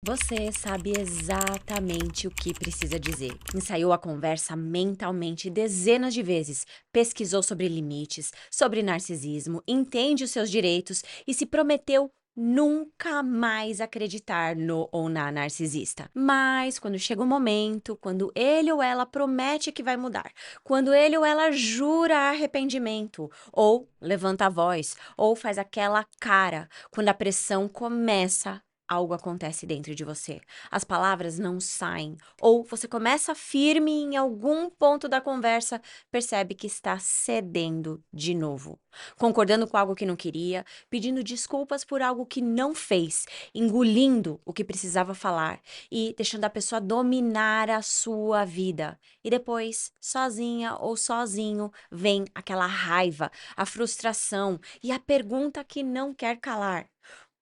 Você sabe exatamente o que precisa dizer. Ensaiou a conversa mentalmente dezenas de vezes, pesquisou sobre limites, sobre narcisismo, entende os seus direitos e se prometeu nunca mais acreditar no ou na narcisista. Mas quando chega o momento, quando ele ou ela promete que vai mudar, quando ele ou ela jura arrependimento, ou levanta a voz, ou faz aquela cara, quando a pressão começa, algo acontece dentro de você. As palavras não saem, ou você começa firme e em algum ponto da conversa percebe que está cedendo de novo, concordando com algo que não queria, pedindo desculpas por algo que não fez, engolindo o que precisava falar e deixando a pessoa dominar a sua vida. E depois, sozinha ou sozinho, vem aquela raiva, a frustração e a pergunta que não quer calar: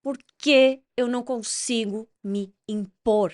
por que eu não consigo me impor?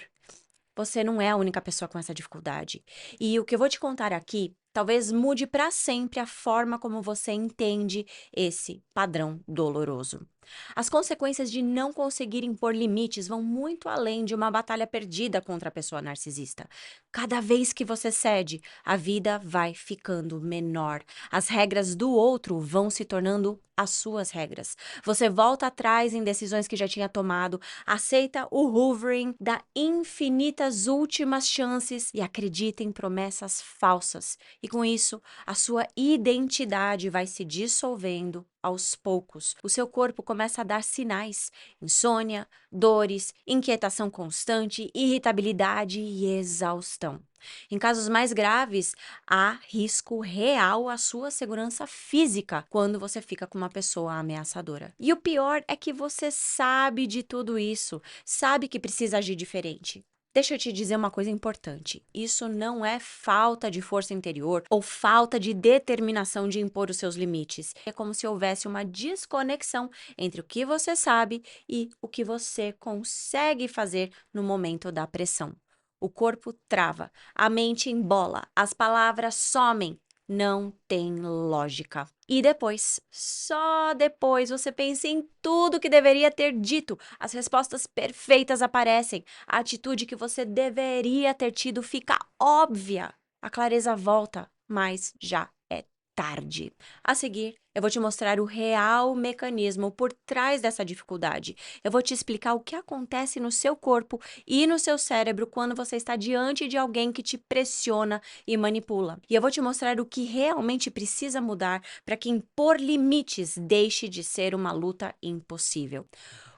Você não é a única pessoa com essa dificuldade. E o que eu vou te contar aqui talvez mude para sempre a forma como você entende esse padrão doloroso. As consequências de não conseguir impor limites vão muito além de uma batalha perdida contra a pessoa narcisista. Cada vez que você cede, a vida vai ficando menor. As regras do outro vão se tornando as suas regras. Você volta atrás em decisões que já tinha tomado, aceita o hoovering, dá infinitas últimas chances e acredita em promessas falsas. E com isso, a sua identidade vai se dissolvendo aos poucos. O seu corpo começa a dar sinais: insônia, dores, inquietação constante, irritabilidade e exaustão. Em casos mais graves, há risco real à sua segurança física quando você fica com uma pessoa ameaçadora. E o pior é que você sabe de tudo isso, sabe que precisa agir diferente. Deixa eu te dizer uma coisa importante. Isso não é falta de força interior ou falta de determinação de impor os seus limites. É como se houvesse uma desconexão entre o que você sabe e o que você consegue fazer no momento da pressão. O corpo trava, a mente embola, as palavras somem. Não tem lógica. E depois, só depois, você pensa em tudo que deveria ter dito. As respostas perfeitas aparecem. A atitude que você deveria ter tido fica óbvia. A clareza volta, mas já é tarde. A seguir, eu vou te mostrar o real mecanismo por trás dessa dificuldade. Eu vou te explicar o que acontece no seu corpo e no seu cérebro quando você está diante de alguém que te pressiona e manipula. E eu vou te mostrar o que realmente precisa mudar para que impor limites deixe de ser uma luta impossível.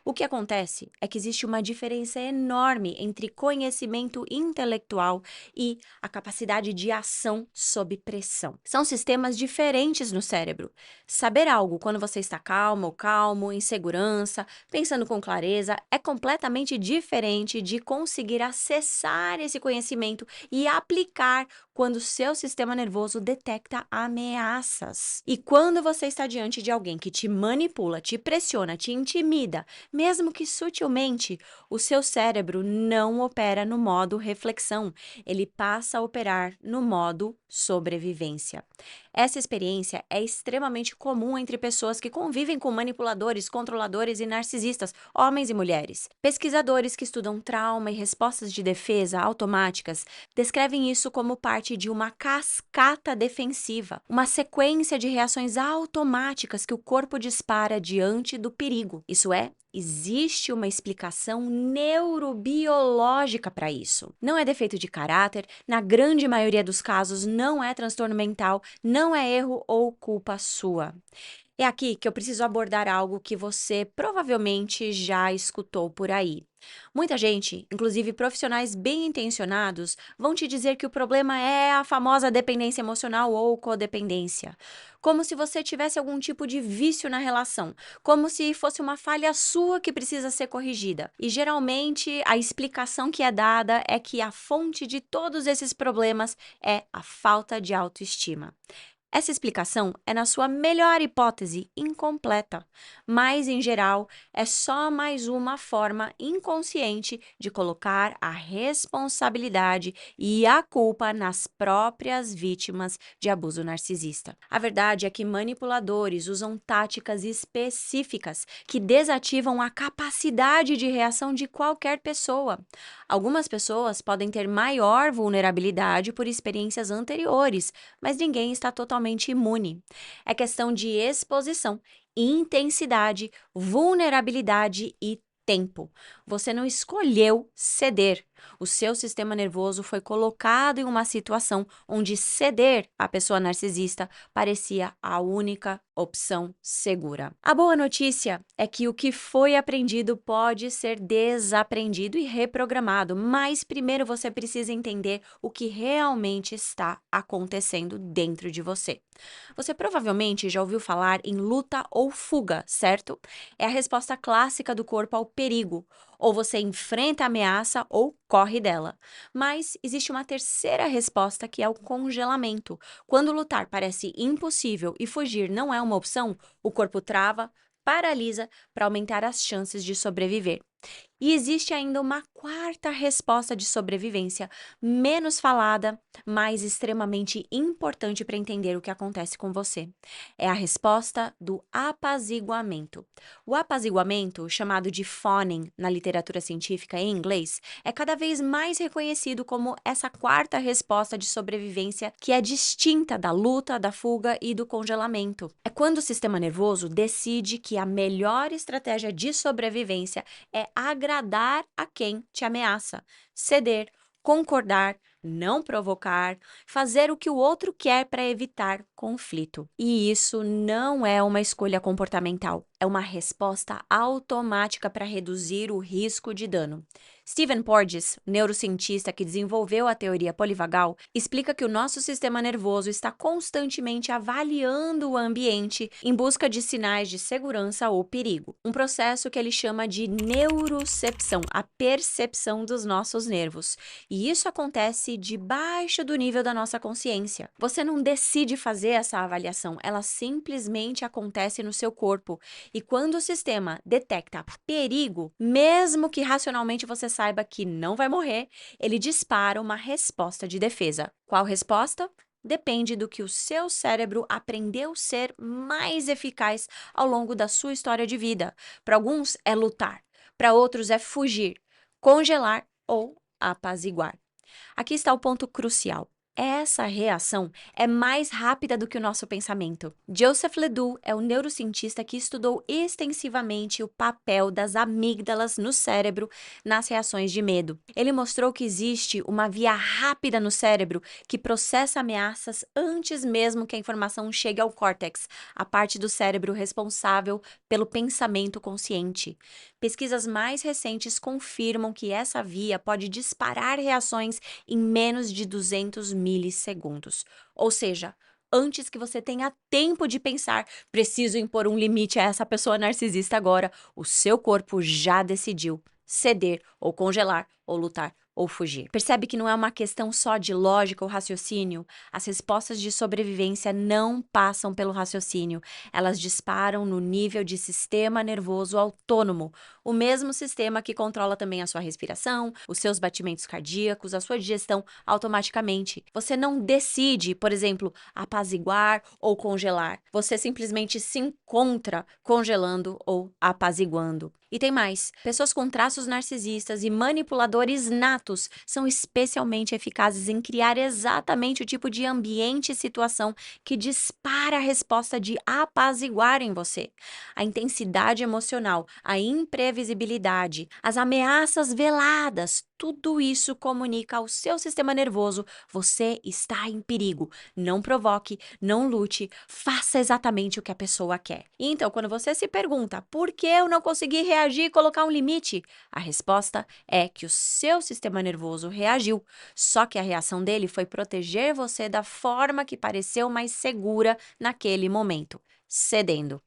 O que acontece é que existe uma diferença enorme entre conhecimento intelectual e a capacidade de ação sob pressão. São sistemas diferentes no cérebro. Saber algo quando você está calmo ou calmo, em segurança, pensando com clareza, é completamente diferente de conseguir acessar esse conhecimento e aplicar quando seu sistema nervoso detecta ameaças. E quando você está diante de alguém que te manipula, te pressiona, te intimida, mesmo que sutilmente, o seu cérebro não opera no modo reflexão, ele passa a operar no modo sobrevivência. Essa experiência é extremamente comum entre pessoas que convivem com manipuladores, controladores e narcisistas, homens e mulheres. Pesquisadores que estudam trauma e respostas de defesa automáticas descrevem isso como parte de uma cascata defensiva, uma sequência de reações automáticas que o corpo dispara diante do perigo. Isso é, existe uma explicação neurobiológica para isso. Não é defeito de caráter, na grande maioria dos casos não é transtorno mental, não é erro ou culpa sua. É aqui que eu preciso abordar algo que você provavelmente já escutou por aí. Muita gente, inclusive profissionais bem intencionados, vão te dizer que o problema é a famosa dependência emocional ou codependência. Como se você tivesse algum tipo de vício na relação, como se fosse uma falha sua que precisa ser corrigida. E geralmente a explicação que é dada é que a fonte de todos esses problemas é a falta de autoestima. Essa explicação é, na sua melhor hipótese, incompleta, mas, em geral, é só mais uma forma inconsciente de colocar a responsabilidade e a culpa nas próprias vítimas de abuso narcisista. A verdade é que manipuladores usam táticas específicas que desativam a capacidade de reação de qualquer pessoa. Algumas pessoas podem ter maior vulnerabilidade por experiências anteriores, mas ninguém está totalmente imune. É questão de exposição, intensidade, vulnerabilidade e tempo. Você não escolheu ceder. O seu sistema nervoso foi colocado em uma situação onde ceder à pessoa narcisista parecia a única opção segura. A boa notícia é que o que foi aprendido pode ser desaprendido e reprogramado, mas primeiro você precisa entender o que realmente está acontecendo dentro de você. Você provavelmente já ouviu falar em luta ou fuga, certo? É a resposta clássica do corpo ao perigo. Ou você enfrenta a ameaça ou corre dela. Mas existe uma terceira resposta que é o congelamento. Quando lutar parece impossível e fugir não é uma opção, o corpo trava, paralisa para aumentar as chances de sobreviver. E existe ainda uma quarta resposta de sobrevivência, menos falada, mas extremamente importante para entender o que acontece com você. É a resposta do apaziguamento. O apaziguamento, chamado de fawning na literatura científica em inglês, é cada vez mais reconhecido como essa quarta resposta de sobrevivência que é distinta da luta, da fuga e do congelamento. É quando o sistema nervoso decide que a melhor estratégia de sobrevivência é agradar a quem te ameaça, ceder, concordar, não provocar, fazer o que o outro quer para evitar conflito. E isso não é uma escolha comportamental, é uma resposta automática para reduzir o risco de dano. Stephen Porges, neurocientista que desenvolveu a teoria polivagal, explica que o nosso sistema nervoso está constantemente avaliando o ambiente em busca de sinais de segurança ou perigo. Um processo que ele chama de neurocepção, a percepção dos nossos nervos. E isso acontece debaixo do nível da nossa consciência. Você não decide fazer essa avaliação, ela simplesmente acontece no seu corpo. E quando o sistema detecta perigo, mesmo que racionalmente você saiba que não vai morrer, ele dispara uma resposta de defesa. Qual resposta? Depende do que o seu cérebro aprendeu ser mais eficaz ao longo da sua história de vida. Para alguns é lutar, para outros é fugir, congelar ou apaziguar. Aqui está o ponto crucial. Essa reação é mais rápida do que o nosso pensamento. Joseph Ledoux é um neurocientista que estudou extensivamente o papel das amígdalas no cérebro nas reações de medo. Ele mostrou que existe uma via rápida no cérebro que processa ameaças antes mesmo que a informação chegue ao córtex, a parte do cérebro responsável pelo pensamento consciente. Pesquisas mais recentes confirmam que essa via pode disparar reações em menos de 200 milissegundos. Ou seja, antes que você tenha tempo de pensar, preciso impor um limite a essa pessoa narcisista agora, o seu corpo já decidiu ceder ou congelar ou lutar ou fugir. Percebe que não é uma questão só de lógica ou raciocínio? As respostas de sobrevivência não passam pelo raciocínio. Elas disparam no nível de sistema nervoso autônomo, o mesmo sistema que controla também a sua respiração, os seus batimentos cardíacos, a sua digestão automaticamente. Você não decide, por exemplo, apaziguar ou congelar. Você simplesmente se encontra congelando ou apaziguando. E tem mais. Pessoas com traços narcisistas e manipuladores natos são especialmente eficazes em criar exatamente o tipo de ambiente e situação que dispara a resposta de apaziguar em você. A intensidade emocional, a imprevisibilidade, as ameaças veladas, tudo isso comunica ao seu sistema nervoso: você está em perigo. Não provoque, não lute, faça exatamente o que a pessoa quer. Então, quando você se pergunta por que eu não consegui reagir e colocar um limite, a resposta é que o seu sistema nervoso reagiu, só que a reação dele foi proteger você da forma que pareceu mais segura naquele momento, cedendo.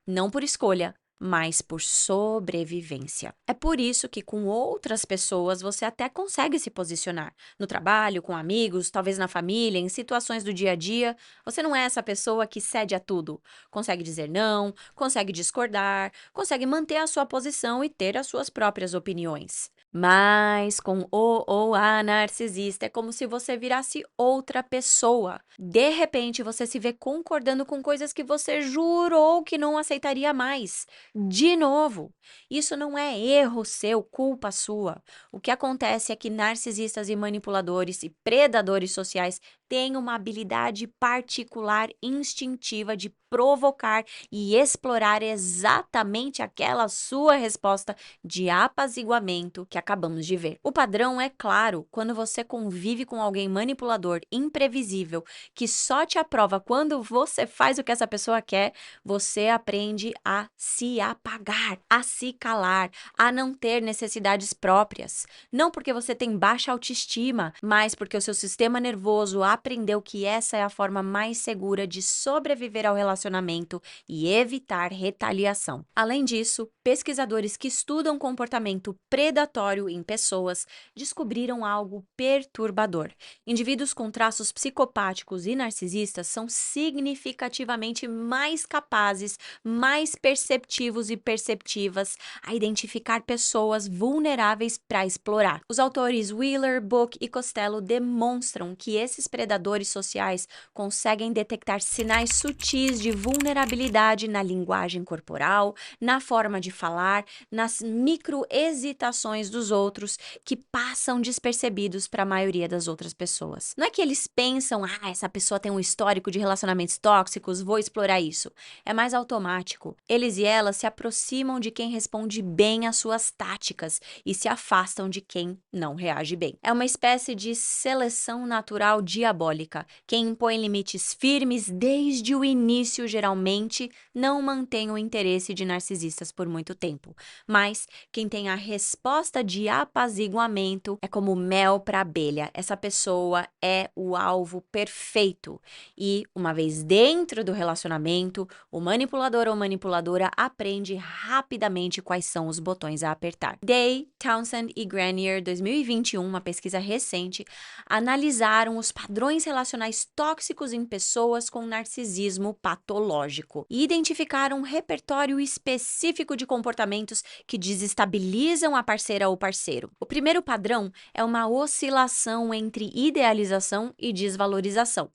Não por escolha, mas por sobrevivência. É por isso que com outras pessoas você até consegue se posicionar. No trabalho, com amigos, talvez na família, em situações do dia a dia, você não é essa pessoa que cede a tudo. Consegue dizer não, consegue discordar, consegue manter a sua posição e ter as suas próprias opiniões. Mas com o ou a narcisista é como se você virasse outra pessoa. De repente, você se vê concordando com coisas que você jurou que não aceitaria mais. De novo, isso não é erro seu, culpa sua. O que acontece é que narcisistas e manipuladores e predadores sociais têm uma habilidade particular instintiva de provocar e explorar exatamente aquela sua resposta de apaziguamento que acabamos de ver. O padrão é claro: quando você convive com alguém manipulador, imprevisível, que só te aprova quando você faz o que essa pessoa quer, você aprende a se apagar, a se calar, a não ter necessidades próprias. Não porque você tem baixa autoestima, mas porque o seu sistema nervoso aprendeu que essa é a forma mais segura de sobreviver ao relacionamento e evitar retaliação. Além disso, pesquisadores que estudam comportamento predatório em pessoas descobriram algo perturbador. Indivíduos com traços psicopáticos e narcisistas são significativamente mais capazes, mais perceptivos e perceptivas a identificar pessoas vulneráveis para explorar. Os autores Wheeler, Book e Costello demonstram que esses predadores sociais conseguem detectar sinais sutis de vulnerabilidade na linguagem corporal, na forma de falar, nas microhesitações dos outros que passam despercebidos para a maioria das outras pessoas. Não é que eles pensam, essa pessoa tem um histórico de relacionamentos tóxicos, vou explorar isso. É mais automático. Eles e elas se aproximam de quem responde bem às suas táticas e se afastam de quem não reage bem. É uma espécie de seleção natural diabólica. Quem impõe limites firmes desde o início geralmente não mantém o interesse de narcisistas por muito tempo. Mas quem tem a resposta de apaziguamento é como mel para abelha. Essa pessoa é o alvo perfeito. E, uma vez dentro do relacionamento, o manipulador ou manipuladora aprende rapidamente quais são os botões a apertar. Day, Townsend e Grenier, 2021, uma pesquisa recente, analisaram os padrões relacionais tóxicos em pessoas com narcisismo patológico e identificaram um repertório específico de comportamentos que desestabilizam a parceira ou parceiro. O primeiro padrão é uma oscilação entre idealização e desvalorização.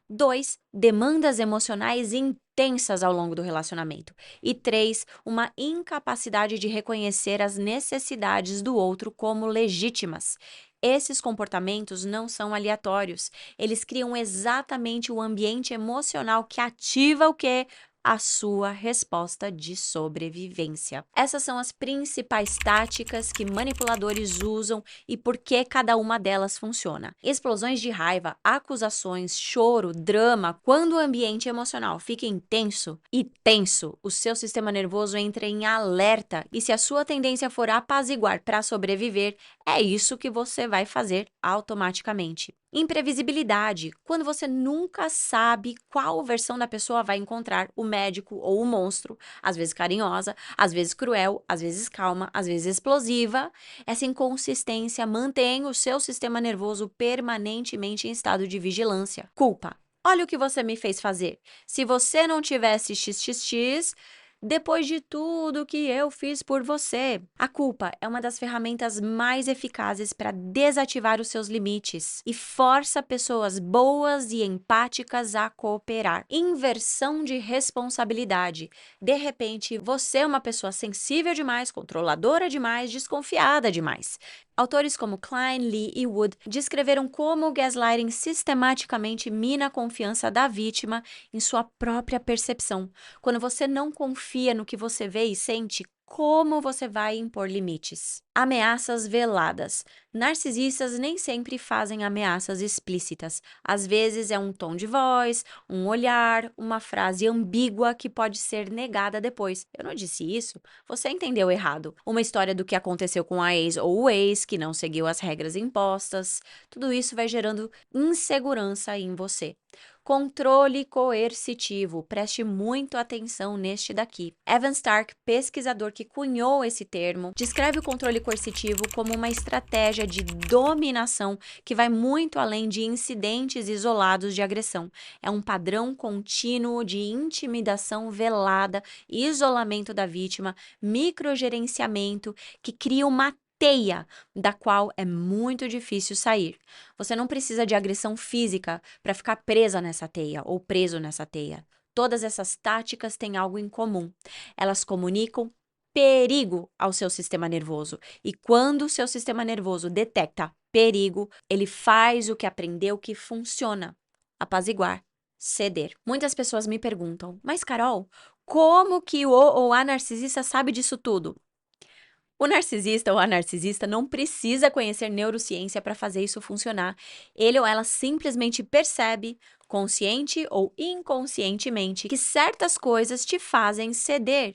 2. Demandas emocionais intensas ao longo do relacionamento. E 3. Uma incapacidade de reconhecer as necessidades do outro como legítimas. Esses comportamentos não são aleatórios. Eles criam exatamente o ambiente emocional que ativa o quê? A sua resposta de sobrevivência. Essas são as principais táticas que manipuladores usam e por que cada uma delas funciona. Explosões de raiva, acusações, choro, drama. Quando o ambiente emocional fica intenso e tenso, o seu sistema nervoso entra em alerta e se a sua tendência for apaziguar para sobreviver, é isso que você vai fazer automaticamente. Imprevisibilidade, quando você nunca sabe qual versão da pessoa vai encontrar, o médico ou o monstro, às vezes carinhosa, às vezes cruel, às vezes calma, às vezes explosiva. Essa inconsistência mantém o seu sistema nervoso permanentemente em estado de vigilância. Culpa. Olha o que você me fez fazer. Se você não tivesse xxx, depois de tudo que eu fiz por você. A culpa é uma das ferramentas mais eficazes para desativar os seus limites e força pessoas boas e empáticas a cooperar. Inversão de responsabilidade. De repente, você é uma pessoa sensível demais, controladora demais, desconfiada demais. Autores como Klein, Lee e Wood descreveram como o gaslighting sistematicamente mina a confiança da vítima em sua própria percepção. Quando você não confia no que você vê e sente, como você vai impor limites? Ameaças veladas. Narcisistas nem sempre fazem ameaças explícitas. Às vezes é um tom de voz, um olhar, uma frase ambígua que pode ser negada depois. Eu não disse isso? Você entendeu errado. Uma história do que aconteceu com a ex ou o ex que não seguiu as regras impostas. Tudo isso vai gerando insegurança em você. Controle coercitivo. Preste muito atenção neste daqui. Evan Stark, pesquisador que cunhou esse termo, descreve o controle coercitivo como uma estratégia de dominação que vai muito além de incidentes isolados de agressão. É um padrão contínuo de intimidação velada, isolamento da vítima, microgerenciamento que cria uma teia da qual é muito difícil sair. Você não precisa de agressão física para ficar presa nessa teia ou preso nessa teia. Todas essas táticas têm algo em comum. Elas comunicam perigo ao seu sistema nervoso. E quando o seu sistema nervoso detecta perigo, ele faz o que aprendeu que funciona: apaziguar, ceder. Muitas pessoas me perguntam: mas Carol, como que o ou a narcisista sabe disso tudo? O narcisista ou a narcisista não precisa conhecer neurociência para fazer isso funcionar. Ele ou ela simplesmente percebe, consciente ou inconscientemente, que certas coisas te fazem ceder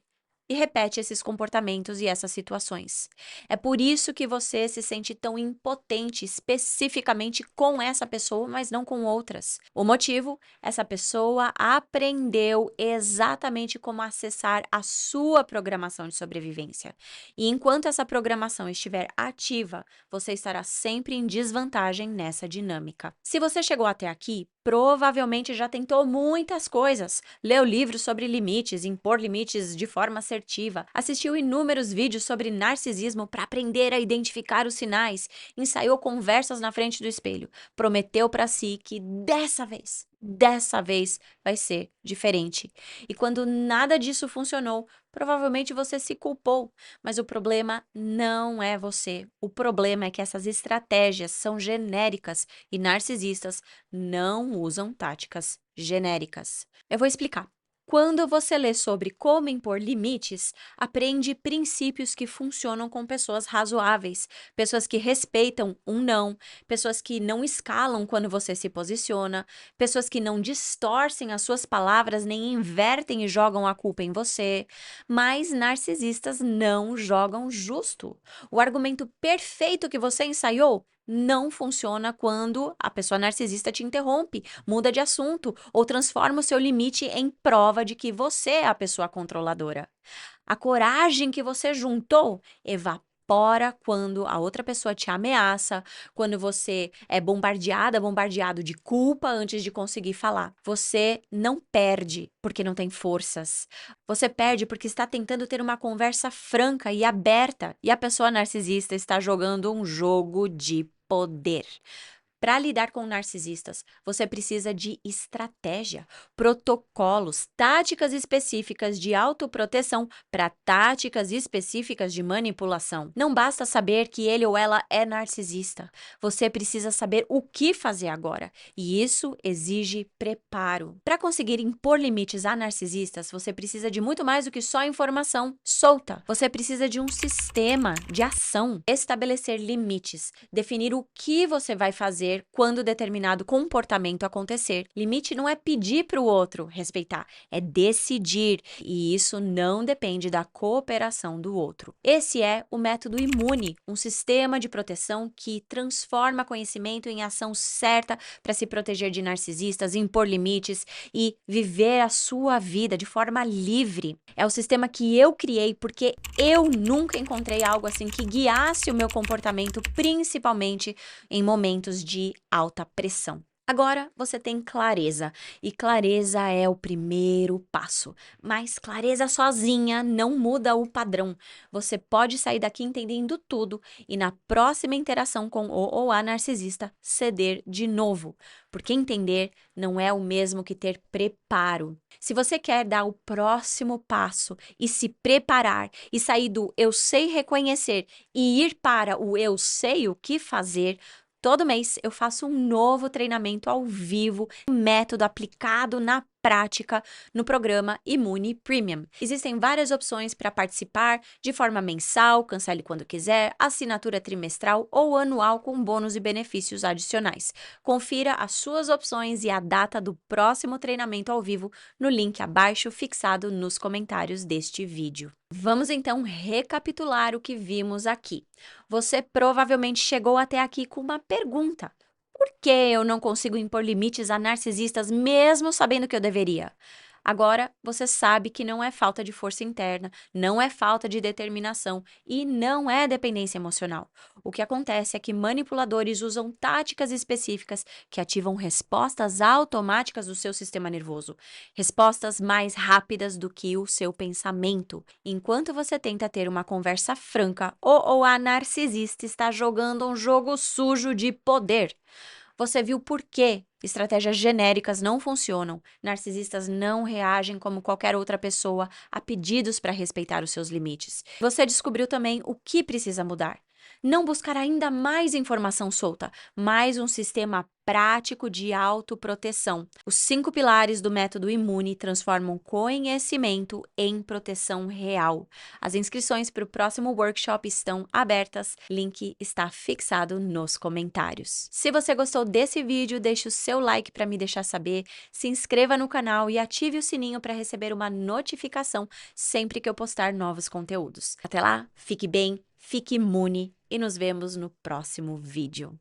e repete esses comportamentos e essas situações. É por isso que você se sente tão impotente especificamente com essa pessoa, mas não com outras. O motivo? Essa pessoa aprendeu exatamente como acessar a sua programação de sobrevivência. E enquanto essa programação estiver ativa, você estará sempre em desvantagem nessa dinâmica. Se você chegou até aqui, provavelmente já tentou muitas coisas. Leu livros sobre limites, impor limites de forma assertiva, assistiu inúmeros vídeos sobre narcisismo para aprender a identificar os sinais, ensaiou conversas na frente do espelho, prometeu para si que dessa vez vai ser diferente. E quando nada disso funcionou, provavelmente você se culpou. Mas o problema não é você. O problema é que essas estratégias são genéricas e narcisistas não usam táticas genéricas. Eu vou explicar. Quando você lê sobre como impor limites, aprende princípios que funcionam com pessoas razoáveis, pessoas que respeitam um não, pessoas que não escalam quando você se posiciona, pessoas que não distorcem as suas palavras nem invertem e jogam a culpa em você. Mas narcisistas não jogam justo. O argumento perfeito que você ensaiou não funciona quando a pessoa narcisista te interrompe, muda de assunto ou transforma o seu limite em prova de que você é a pessoa controladora. A coragem que você juntou evapora quando a outra pessoa te ameaça, quando você é bombardeado de culpa antes de conseguir falar. Você não perde porque não tem forças. Você perde porque está tentando ter uma conversa franca e aberta, e a pessoa narcisista está jogando um jogo de poder. Para lidar com narcisistas, você precisa de estratégia, protocolos, táticas específicas de autoproteção para táticas específicas de manipulação. Não basta saber que ele ou ela é narcisista. Você precisa saber o que fazer agora. E isso exige preparo. Para conseguir impor limites a narcisistas, você precisa de muito mais do que só informação solta. Você precisa de um sistema de ação, estabelecer limites, definir o que você vai fazer quando determinado comportamento acontecer. Limite não é pedir para o outro respeitar, é decidir, e isso não depende da cooperação do outro. Esse é o método imune, um sistema de proteção que transforma conhecimento em ação certa para se proteger de narcisistas, impor limites e viver a sua vida de forma livre. É o sistema que eu criei porque eu nunca encontrei algo assim que guiasse o meu comportamento, principalmente em momentos de alta pressão. Agora você tem clareza, e clareza é o primeiro passo. Mas clareza sozinha não muda o padrão. Você pode sair daqui entendendo tudo e na próxima interação com o ou a narcisista ceder de novo, porque entender não é o mesmo que ter preparo. Se você quer dar o próximo passo e se preparar e sair do eu sei reconhecer e ir para o eu sei o que fazer, todo mês eu faço um novo treinamento ao vivo, um método aplicado na prática no programa Imune Premium. Existem várias opções para participar de forma mensal, cancele quando quiser, assinatura trimestral ou anual com bônus e benefícios adicionais. Confira as suas opções e a data do próximo treinamento ao vivo no link abaixo fixado nos comentários deste vídeo. Vamos então recapitular o que vimos aqui. Você provavelmente chegou até aqui com uma pergunta. Por que eu não consigo impor limites a narcisistas mesmo sabendo que eu deveria? Agora, você sabe que não é falta de força interna, não é falta de determinação e não é dependência emocional. O que acontece é que manipuladores usam táticas específicas que ativam respostas automáticas do seu sistema nervoso, respostas mais rápidas do que o seu pensamento. Enquanto você tenta ter uma conversa franca, ou a narcisista está jogando um jogo sujo de poder. Você viu por que estratégias genéricas não funcionam, narcisistas não reagem como qualquer outra pessoa a pedidos para respeitar os seus limites. Você descobriu também o que precisa mudar. Não buscar ainda mais informação solta, mais um sistema prático de autoproteção. Os 5 pilares do método Imune transformam conhecimento em proteção real. As inscrições para o próximo workshop estão abertas, link está fixado nos comentários. Se você gostou desse vídeo, deixe o seu like para me deixar saber, se inscreva no canal e ative o sininho para receber uma notificação sempre que eu postar novos conteúdos. Até lá, fique bem, fique imune e nos vemos no próximo vídeo.